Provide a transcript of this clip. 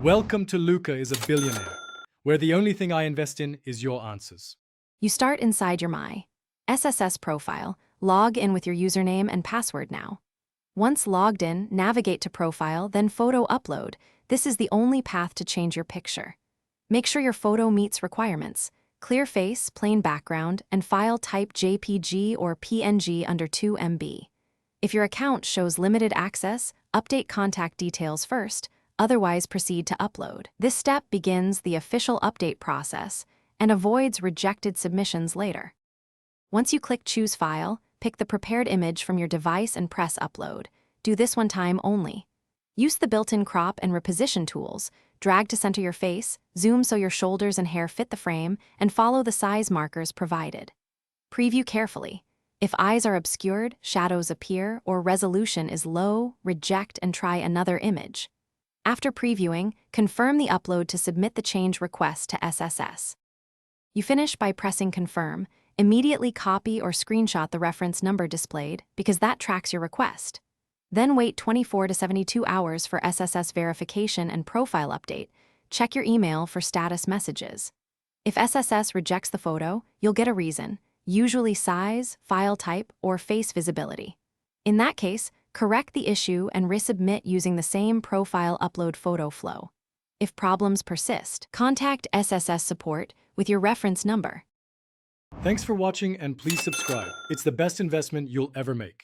Welcome to Luca is a Billionaire, where the only thing I invest in is your answers. You start inside your My SSS profile, log in with your username and password now. Once logged in, navigate to Profile, then Photo Upload. This is the only path to change your picture. Make sure your photo meets requirements. Clear face, plain background, and file type JPG or PNG under 2 MB. If your account shows limited access, update contact details first, otherwise proceed to upload. This step begins the official update process and avoids rejected submissions later. Once you click Choose File, pick the prepared image from your device and press Upload. Do this one time only. Use the built-in crop and reposition tools. Drag to center your face, zoom so your shoulders and hair fit the frame, and follow the size markers provided. Preview carefully. If eyes are obscured, shadows appear, or resolution is low, reject and try another image. After previewing, confirm the upload to submit the change request to SSS. You finish by pressing Confirm. Immediately copy or screenshot the reference number displayed because that tracks your request. Then wait 24 to 72 hours for SSS verification and profile update. Check your email for status messages. If SSS rejects the photo, you'll get a reason, usually size, file type, or face visibility. In that case, correct the issue and resubmit using the same profile upload photo flow. If problems persist, contact SSS support with your reference number. Thanks for watching and please subscribe. It's the best investment you'll ever make.